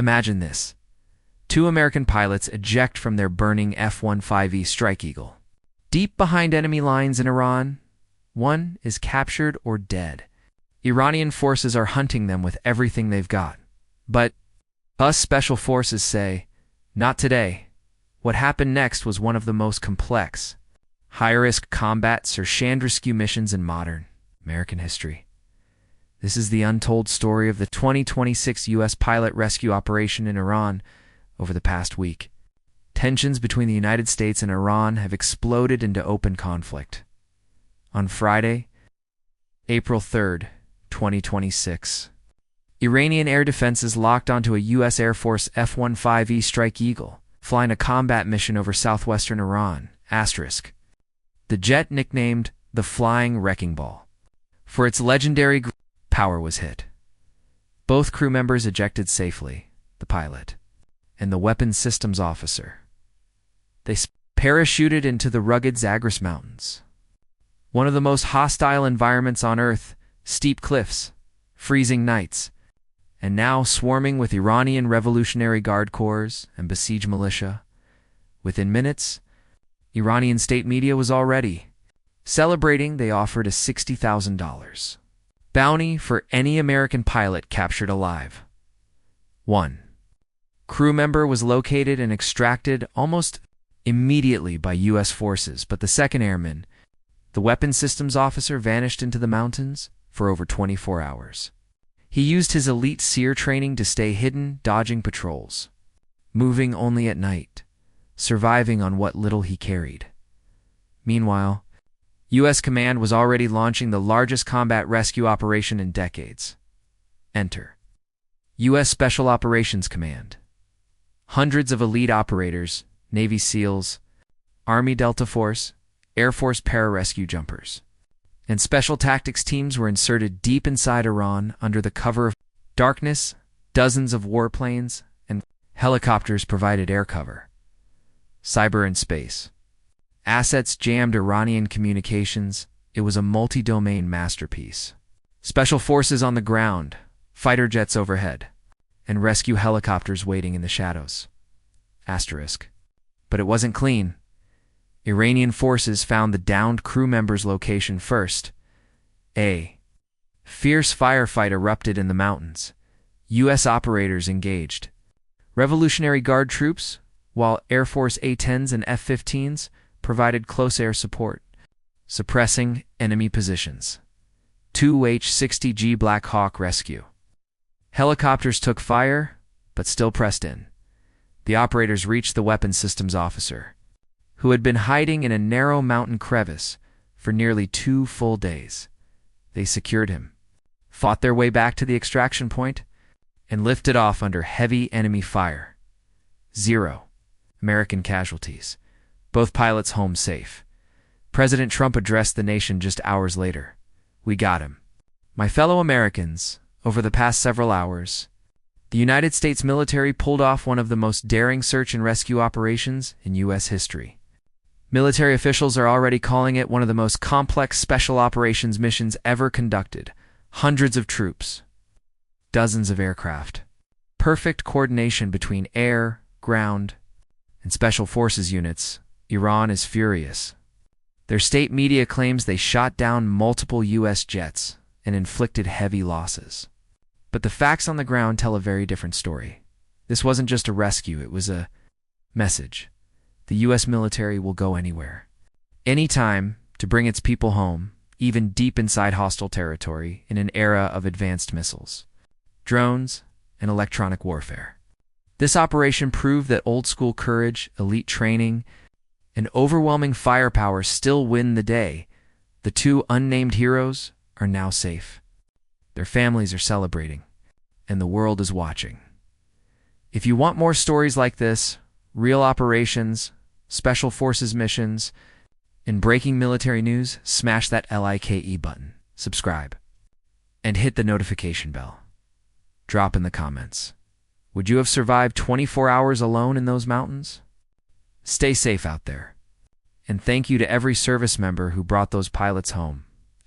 Imagine this. Two American pilots eject from their burning F-15E Strike Eagle. Deep behind enemy lines in Iran, one is captured or dead. Iranian forces are hunting them with everything they've got. But us special forces say, not today. What happened next was one of the most complex, high-risk combat search and rescue missions in modern American history. This is the untold story of the 2026 U.S. pilot rescue operation in Iran over the past week. Tensions between the United States and Iran have exploded into open conflict. On Friday, April 3rd, 2026, Iranian air defenses locked onto a U.S. Air Force F-15E Strike Eagle, flying a combat mission over southwestern Iran, *. The jet nicknamed the Flying Wrecking Ball for its legendary power was hit. Both crew members ejected safely, the pilot and the weapons systems officer. They parachuted into the rugged Zagros Mountains, one of the most hostile environments on Earth, steep cliffs, freezing nights, and now swarming with Iranian Revolutionary Guard Corps and besieged militia. Within minutes, Iranian state media was already celebrating. They offered a $60,000 bounty for any American pilot captured alive. 1 crew member was located and extracted almost immediately by U.S. forces, but the second airman, the weapons systems officer, vanished into the mountains for over 24 hours. He used his elite SEER training to stay hidden, dodging patrols, moving only at night, surviving on what little he carried. Meanwhile, U.S. Command was already launching the largest combat rescue operation in decades. Enter U.S. Special Operations Command. Hundreds of elite operators, Navy SEALs, Army Delta Force, Air Force pararescue jumpers, and special tactics teams were inserted deep inside Iran under the cover of darkness. Dozens of warplanes and helicopters provided air cover. Cyber and space assets jammed Iranian communications. It was a multi-domain masterpiece. Special forces on the ground, fighter jets overhead, and rescue helicopters waiting in the shadows. But it wasn't clean. Iranian forces found the downed crew member's location first. A fierce firefight erupted in the mountains. U.S. operators engaged Revolutionary Guard troops, while Air Force A-10s and F-15s provided close air support, suppressing enemy positions. 2 H-60G Black Hawk rescue helicopters took fire, but still pressed in. The operators reached the weapons systems officer, who had been hiding in a narrow mountain crevice for nearly 2 full days. They secured him, fought their way back to the extraction point, and lifted off under heavy enemy fire. 0 American casualties. Both pilots home safe. President Trump addressed the nation just hours later. We got him. My fellow Americans, over the past several hours, the United States military pulled off one of the most daring search and rescue operations in U.S. history. Military officials are already calling it one of the most complex special operations missions ever conducted. Hundreds of troops, dozens of aircraft, perfect coordination between air, ground, and special forces units. Iran is furious. Their state media claims they shot down multiple U.S. jets and inflicted heavy losses. But the facts on the ground tell a very different story. This wasn't just a rescue, it was a message. The U.S. military will go anywhere, anytime, to bring its people home, even deep inside hostile territory, in an era of advanced missiles, drones, and electronic warfare. This operation proved that old-school courage, elite training, and overwhelming firepower still win the day. The 2 unnamed heroes are now safe. Their families are celebrating, and the world is watching. If you want more stories like this, real operations, special forces missions, and breaking military news, smash that like button, subscribe, and hit the notification bell. Drop in the comments. Would you have survived 24 hours alone in those mountains? Stay safe out there. And thank you to every service member who brought those pilots home. *.